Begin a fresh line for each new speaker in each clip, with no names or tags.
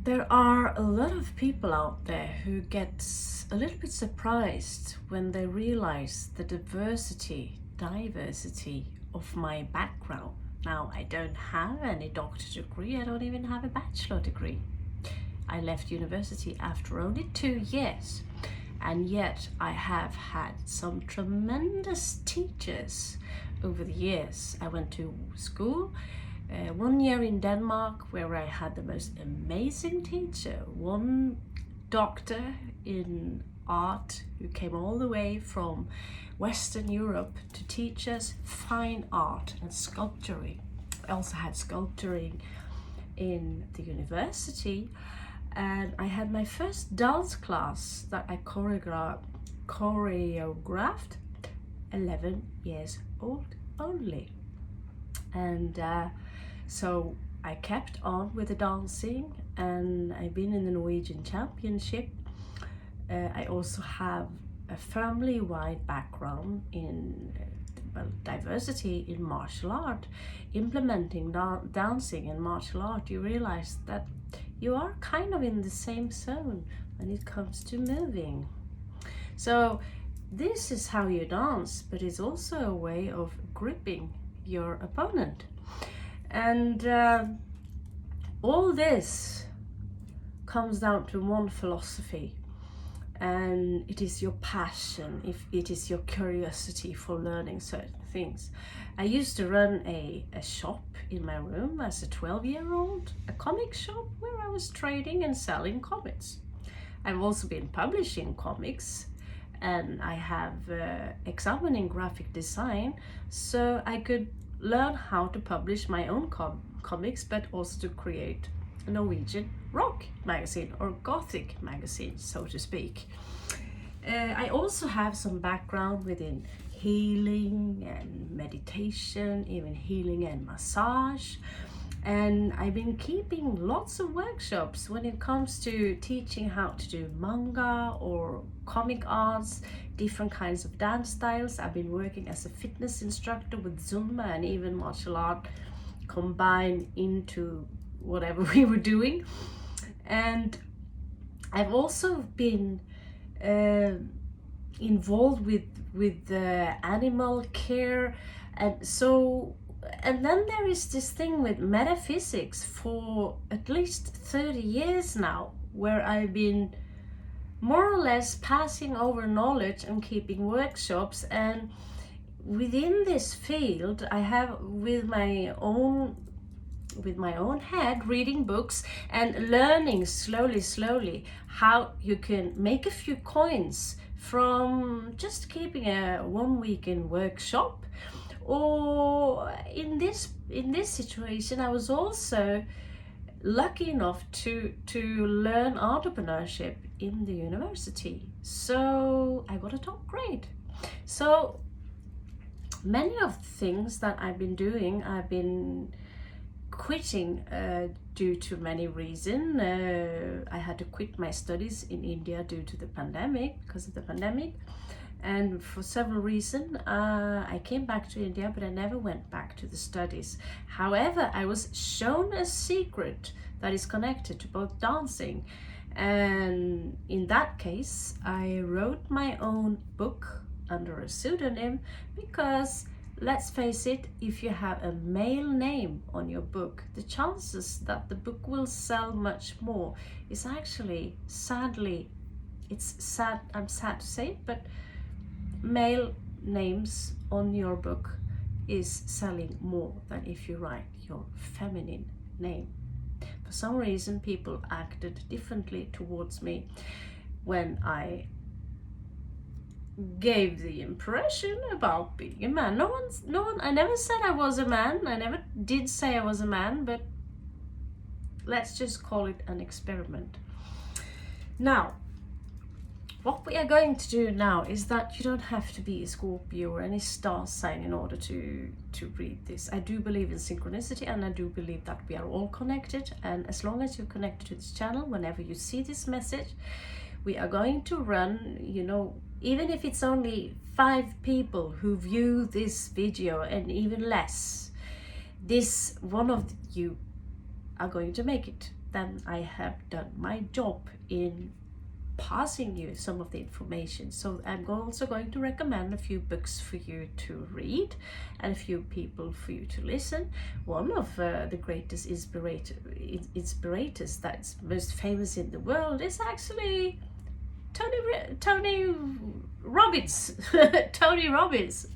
There are a lot of people out there who get a little bit surprised when they realize the diversity of my background. Now, I don't have any doctorate degree, I don't even have a bachelor degree. I left university after only 2 years, and yet I have had some tremendous teachers over the years. I went to school 1 year in Denmark, where I had the most amazing teacher, one doctor in art who came all the way from Western Europe to teach us fine art and sculpturing. I also had sculpturing in the university, and I had my first dance class that I choreographed 11 years old only. And so I kept on with the dancing, and I've been in the Norwegian Championship. I also have a family-wide background in diversity in martial art. Implementing dancing and martial art, you realize that you are kind of in the same zone when it comes to moving. So this is how you dance, but it's also a way of gripping your opponent. And all this comes down to one philosophy, and it is your passion, if it is your curiosity for learning certain things. I used to run a shop in my room as a 12-year-old, a comic shop where I was trading and selling comics. I've also been publishing comics, and I have examining graphic design, so I could learn how to publish my own comics, but also to create a Norwegian rock magazine or gothic magazine, so to speak. I also have some background within healing and meditation, even healing and massage. And I've been keeping lots of workshops when it comes to teaching how to do manga or comic arts, different kinds of dance styles. I've been working as a fitness instructor with Zumba and even martial art combined into whatever we were doing. And I've also been involved with animal care, and then there is this thing with metaphysics for at least 30 years now, where I've been more or less passing over knowledge and keeping workshops. And within this field, I have with my own head reading books and learning slowly how you can make a few coins from just keeping a 1 weekend workshop. Or in this situation, I was also lucky enough to learn entrepreneurship in the university, so I got a top grade. So many of the things that I've been doing, I've been quitting due to many reasons. I had to quit my studies in India due to the pandemic, because of the pandemic. And for several reasons, I came back to India, but I never went back to the studies. However, I was shown a secret that is connected to both dancing. And in that case, I wrote my own book under a pseudonym, because let's face it, if you have a male name on your book, the chances that the book will sell much more is actually, sadly, it's sad, I'm sad to say it, but male names on your book is selling more than if you write your feminine name. For some reason, people acted differently towards me when I gave the impression about being a man. No one, I never said I was a man. I never did say I was a man, but let's just call it an experiment. Now, what we are going to do now is that you don't have to be a Scorpio or any star sign in order to read this. I do believe in synchronicity, and I do believe that we are all connected. And as long as you're connected to this channel, whenever you see this message, we are going to run, even if it's only 5 people who view this video, and even less, this one of you are going to make it. then I have done my job in passing you some of the information. So I'm also going to recommend a few books for you to read and a few people for you to listen. One of the greatest inspirators that's most famous in the world is actually Tony Robbins. Tony Robbins.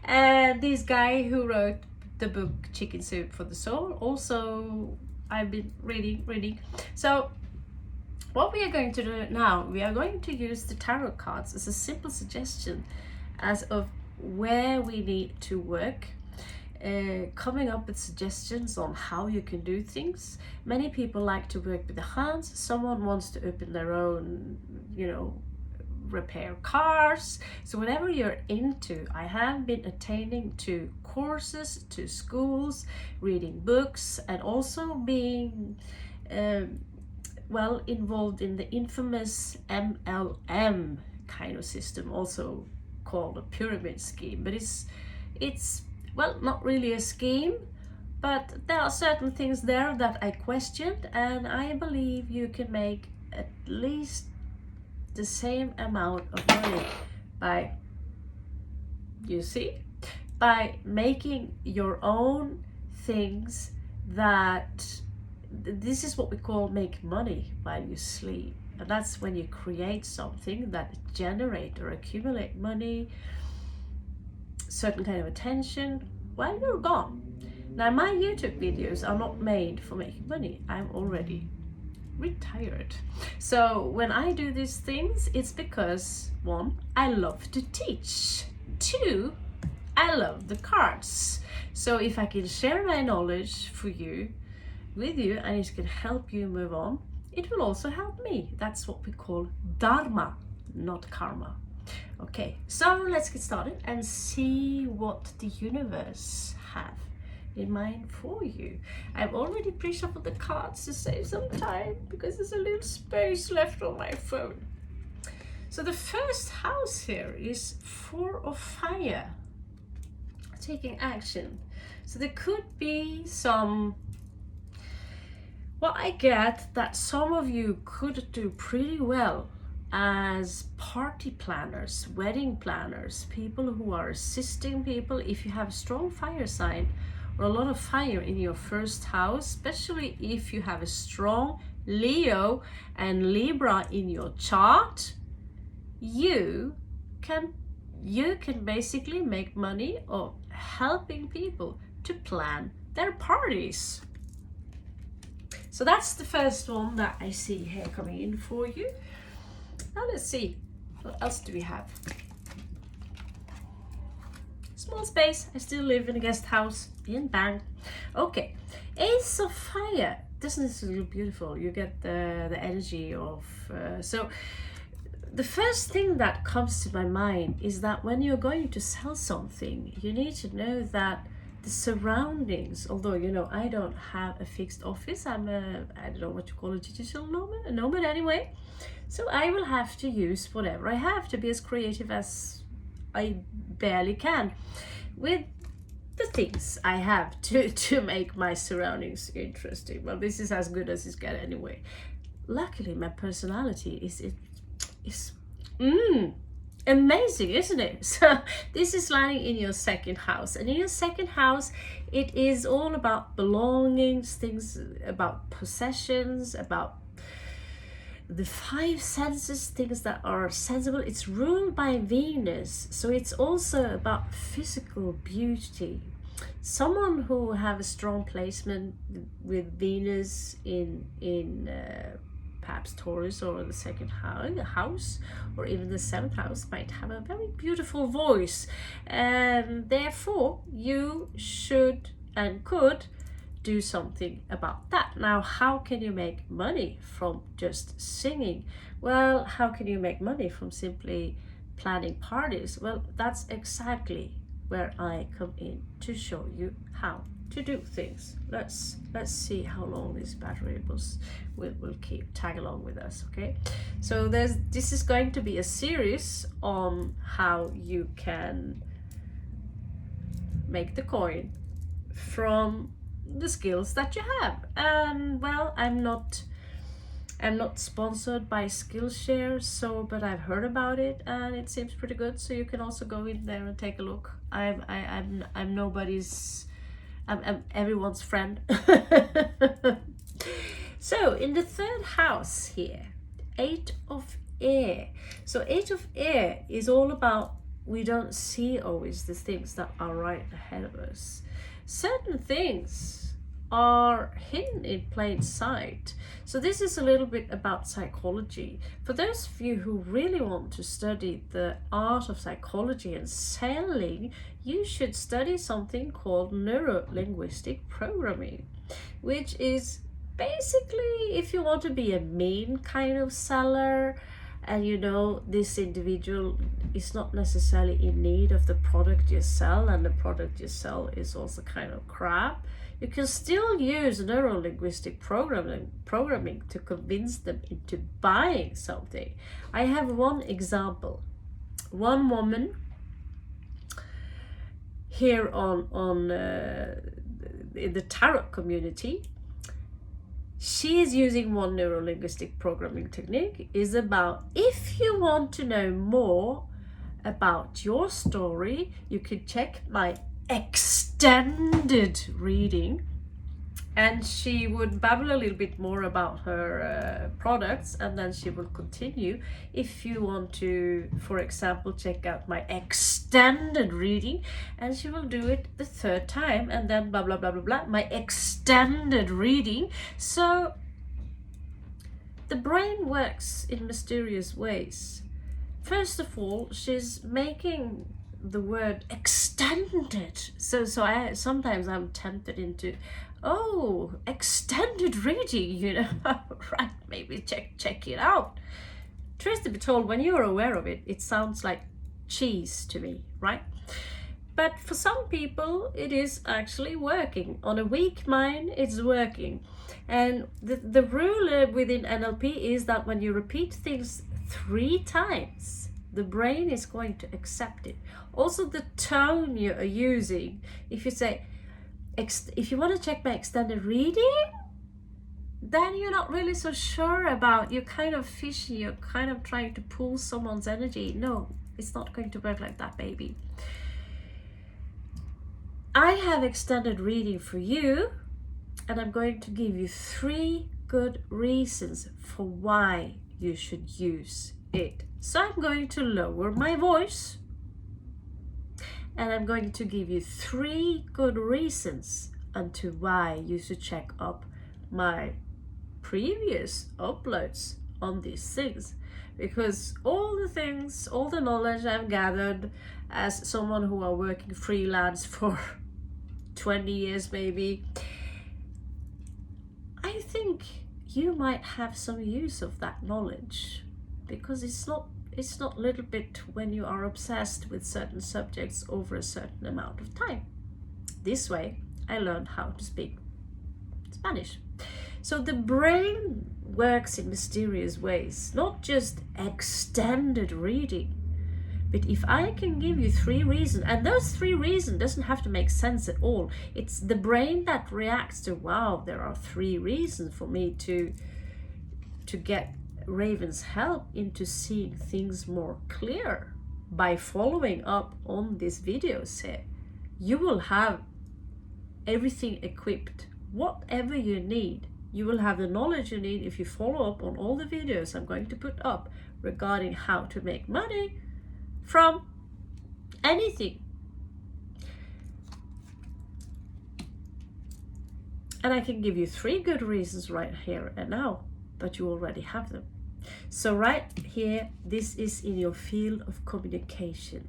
This guy who wrote the book Chicken Soup for the Soul. Also, I've been reading. So what we are going to do now, we are going to use the tarot cards as a simple suggestion as of where we need to work, coming up with suggestions on how you can do things. Many people like to work with the hands. Someone wants to open their own, repair cars. So whatever you're into, I have been attending to courses, to schools, reading books, and also being involved in the infamous MLM kind of system, also called a pyramid scheme. But it's not really a scheme, but there are certain things there that I questioned, and I believe you can make at least the same amount of money by making your own things. That this is what we call make money while you sleep, and that's when you create something that generate or accumulate money, certain kind of attention while you're gone. Now, my YouTube videos are not made for making money. I'm already retired. So when I do these things, it's because 1, I love to teach. 2, I love the cards. So if I can share my knowledge with you, and it can help you move on, it will also help me. That's what we call dharma, not karma. Okay, so let's get started and see what the universe have in mind for you. I've already pre-shuffled the cards to save some time because there's a little space left on my phone. So the first house here is 4 of Fire, taking action. So there could be some, I get that some of you could do pretty well as party planners, wedding planners, people who are assisting people. If you have a strong fire sign or a lot of fire in your first house, especially if you have a strong Leo and Libra in your chart, you can basically make money of helping people to plan their parties. So that's the first one that I see here coming in for you. Now let's see, what else do we have? Small space, I still live in a guest house in Bang. Okay, Ace of Fire. Doesn't this look beautiful? You get the energy of, so the first thing that comes to my mind is that when you're going to sell something, you need to know that the surroundings, although I don't have a fixed office, I don't know what you call a digital nomad anyway, so I will have to use whatever I have to be as creative as I barely can with the things I have to make my surroundings interesting. Well, this is as good as it's get anyway. Luckily, my personality is amazing, isn't it? So this is lying in your second house, and in your second house it is all about belongings, things about possessions, about the 5 senses, things that are sensible. It's ruled by Venus, so it's also about physical beauty. Someone who have a strong placement with Venus in perhaps Taurus or the second house or even the 7th house might have a very beautiful voice, and therefore you should and could do something about that. Now, how can you make money from just singing? Well, how can you make money from simply planning parties? Well, that's exactly where I come in to show you how to do things. Let's see how long this battery will keep tag along with us. Okay, so this is going to be a series on how you can make the coin from the skills that you have. And well, I'm not sponsored by Skillshare, so but I've heard about it and it seems pretty good. So you can also go in there and take a look. I'm nobody's. I'm everyone's friend. So in the third house here, 8 of Air. So 8 of Air is all about we don't see always the things that are right ahead of us. Certain things are hidden in plain sight. So this is a little bit about psychology. For those of you who really want to study the art of psychology and selling, you should study something called neuro-linguistic programming, which is basically if you want to be a mean kind of seller, and you know this individual is not necessarily in need of the product you sell, and the product you sell is also kind of crap, you can still use neuro-linguistic programming to convince them into buying something. I have one example. One woman here in the tarot community, she is using one neuro-linguistic programming technique. Is about if you want to know more about your story, you can check my extended reading, and she would babble a little bit more about her products, and then she will continue. If you want to, for example, check out my extended reading, and she will do it the third time, and then blah blah blah blah blah, my extended reading. So the brain works in mysterious ways. First of all, she's making the word extended. So I sometimes I'm tempted into, oh, extended reading, you know, right, maybe check it out. Truth to be told, when you're aware of it, it sounds like cheese to me, right? But for some people, it is actually working. On a weak mind, it's working. And the rule within NLP is that when you repeat things 3 times, the brain is going to accept it. Also, the tone you are using. If you say, if you want to check my extended reading, then you're not really so sure about, you're kind of fishy, you're kind of trying to pull someone's energy. No, it's not going to work like that, baby. I have extended reading for you, and I'm going to give you 3 good reasons for why you should use it. So I'm going to lower my voice, and I'm going to give you 3 good reasons onto why you should check up my previous uploads on these things. Because all the things, all the knowledge I've gathered as someone who are working freelance for 20 years maybe, I think you might have some use of that knowledge, because it's not a little bit when you are obsessed with certain subjects over a certain amount of time. This way I learned how to speak Spanish. So the brain works in mysterious ways, not just extended reading. But if I can give you 3 reasons, and those 3 reasons doesn't have to make sense at all. It's the brain that reacts to, wow, there are 3 reasons for me to get Raven's help into seeing things more clear. By following up on these videos here, you will have everything equipped. Whatever you need, you will have the knowledge you need if you follow up on all the videos I'm going to put up regarding how to make money from anything. And I can give you 3 good reasons right here and now, but you already have them. So right here, this is in your field of communication.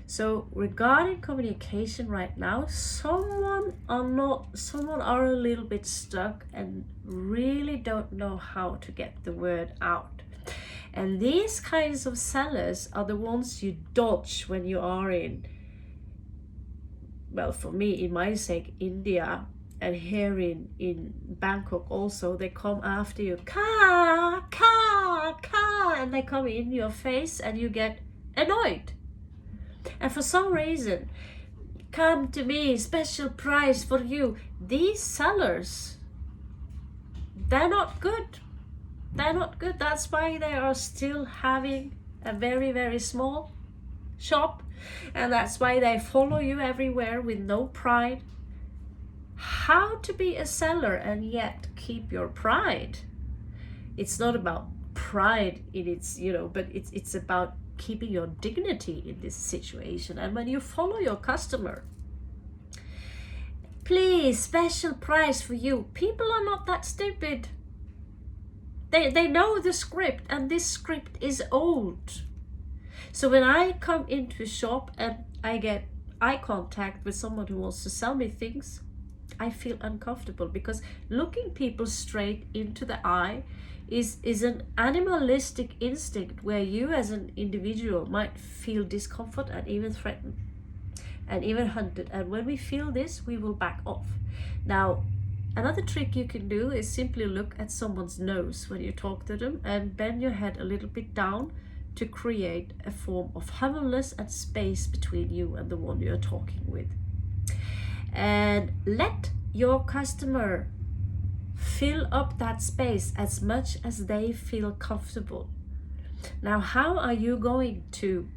So regarding communication right now, someone are a little bit stuck and really don't know how to get the word out. And these kinds of sellers are the ones you dodge when you are in, well, for me, in my sake, India, and here in Bangkok also, they come after you, ka, and they come in your face and you get annoyed. And for some reason, come to me, special price for you. These sellers, they're not good. They're not good. That's why they are still having a very, very small shop. And that's why they follow you everywhere with no pride. How to be a seller and yet keep your pride. It's not about pride in its, but it's about keeping your dignity in this situation. And when you follow your customer, please, special price for you. People are not that stupid. They know the script, and this script is old. So when I come into a shop and I get eye contact with someone who wants to sell me things, I feel uncomfortable, because looking people straight into the eye is an animalistic instinct where you as an individual might feel discomfort and even threatened and even hunted. And when we feel this, we will back off. Now, another trick you can do is simply look at someone's nose when you talk to them and bend your head a little bit down to create a form of humbleness and space between you and the one you're talking with. And let your customer fill up that space as much as they feel comfortable. Now, how are you going to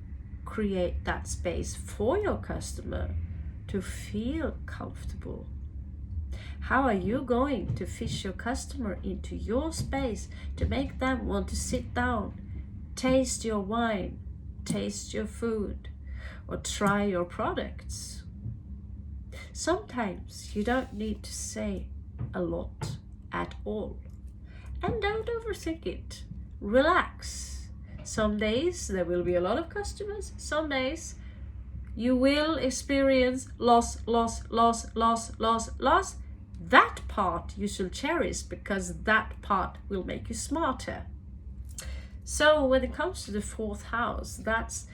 create that space for your customer to feel comfortable? How are you going to fish your customer into your space to make them want to sit down, taste your wine, taste your food, or try your products? Sometimes you don't need to say a lot at all. And don't overthink it. Relax. Some days there will be a lot of customers. Some days you will experience loss. That part you should cherish, because that part will make you smarter. So when it comes to the fourth house, that's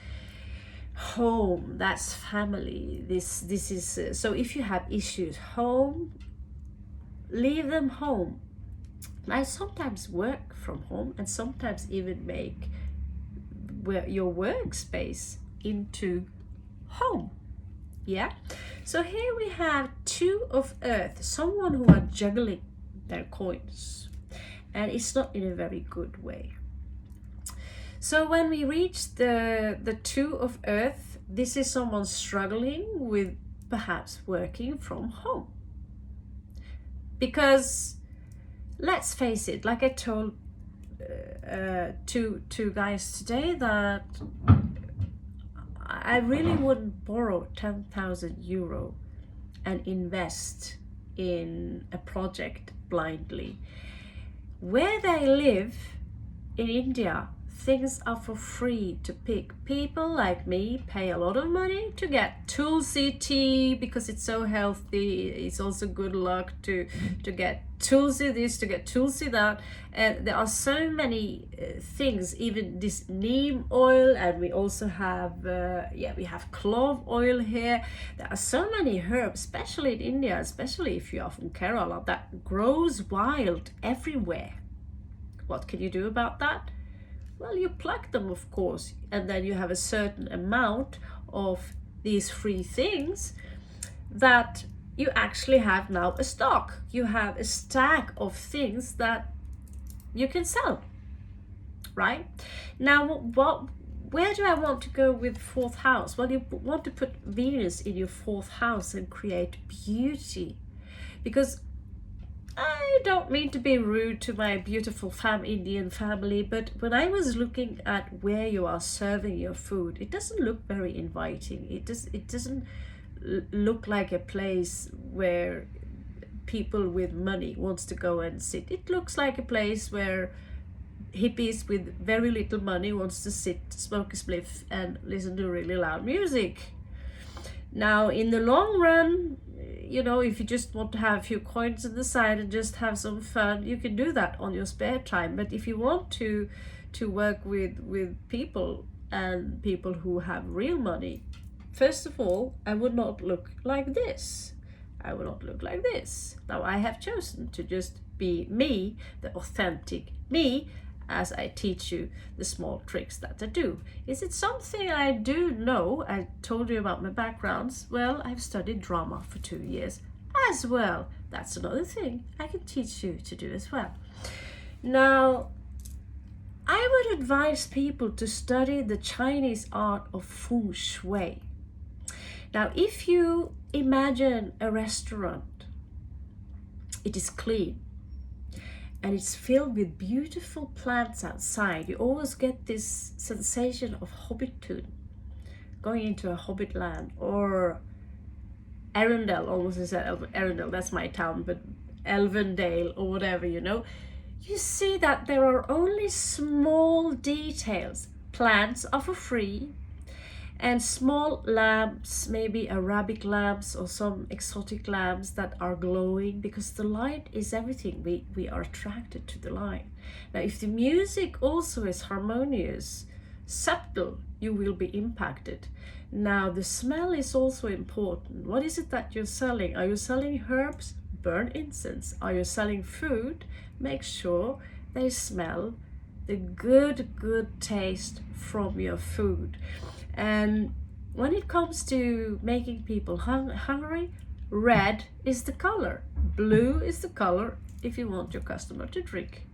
home, that's family. This is so if you have issues home, leave them home. I sometimes work from home and sometimes even make your workspace into home. Yeah. So here we have two of earth, someone who are juggling their coins, and it's not in a very good way. So when we reach the two of earth, this is someone struggling with perhaps working from home. Because let's face it, like I told two guys today, that I really wouldn't borrow 10,000 euro and invest in a project blindly. Where they live in India, things are for free to pick. People like me pay a lot of money to get Tulsi tea because it's so healthy. It's also good luck to get Tulsi this, to get Tulsi that. And there are so many things, even this neem oil, and we also have we have clove oil here. There are so many herbs, especially in India, especially if you are from Kerala, that grows wild everywhere. What can you do about that? Well, you pluck them, of course, and then you have a certain amount of these free things that you actually have now a stock. You have a stack of things that you can sell, right? Now, where do I want to go with fourth house? Well, you want to put Venus in your fourth house and create beauty, because I don't mean to be rude to my beautiful Indian family, but when I was looking at where you are serving your food, it doesn't look very inviting. It doesn't look like a place where people with money wants to go and sit. It looks like a place where hippies with very little money wants to sit, smoke a spliff, and listen to really loud music. Now, in the long run, if you just want to have a few coins on the side and just have some fun, you can do that on your spare time. But if you want to work with people, and people who have real money, first of all, I would not look like this. I would not look like this. Now, I have chosen to just be me, the authentic me, as I teach you the small tricks that I do. Is it something I do know? I told you about my backgrounds. Well, I've studied drama for 2 years as well. That's another thing I can teach you to do as well. Now, I would advise people to study the Chinese art of feng shui. Now, if you imagine a restaurant, it is clean and it's filled with beautiful plants outside. You always get this sensation of Hobbit-tune, going into a Hobbit land, or Arendelle, almost as Arendelle, that's my town, but Elvendale or whatever, you know. You see that there are only small details. Plants are for free, and small lamps, maybe Arabic lamps or some exotic lamps that are glowing, because the light is everything. We are attracted to the light. Now, if the music also is harmonious, subtle, you will be impacted. Now, the smell is also important. What is it that you're selling? Are you selling herbs? Burn incense. Are you selling food? Make sure they smell the good taste from your food. And when it comes to making people hungry, red is the color, blue is the color if you want your customer to drink.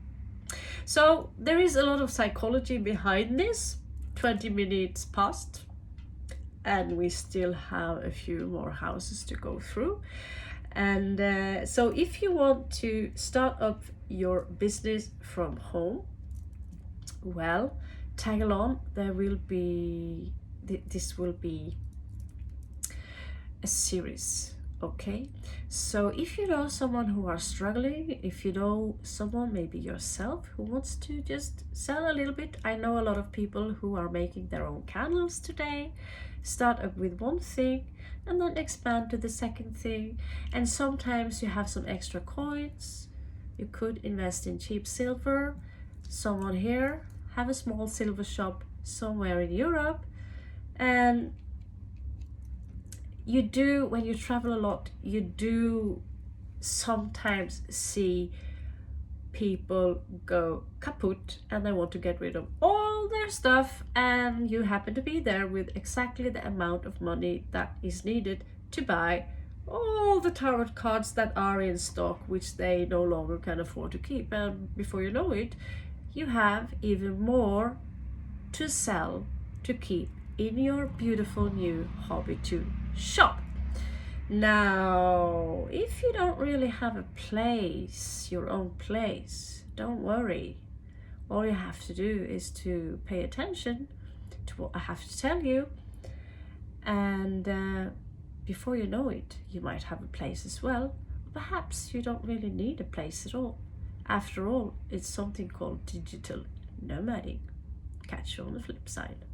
So there is a lot of psychology behind this. 20 minutes past and we still have a few more houses to go through. And so if you want to start up your business from home, well, tag along. There will be this will be a series, okay? So if you know someone who are struggling, if you know someone, maybe yourself, who wants to just sell a little bit, I know a lot of people who are making their own candles today. Start up with one thing and then expand to the second thing, and sometimes you have some extra coins. You could invest in cheap silver. Someone here have a small silver shop somewhere in Europe. And you do, when you travel a lot, you do sometimes see people go kaput and they want to get rid of all their stuff, and you happen to be there with exactly the amount of money that is needed to buy all the tarot cards that are in stock, which they no longer can afford to keep. And before you know it, you have even more to sell to keep in your beautiful new Hobbit-tune shop. Now, if you don't really have a place, your own place, don't worry. All you have to do is to pay attention to what I have to tell you, and before you know it, you might have a place as well. Perhaps you don't really need a place at all. After all, it's something called digital nomading. Catch you on the flip side.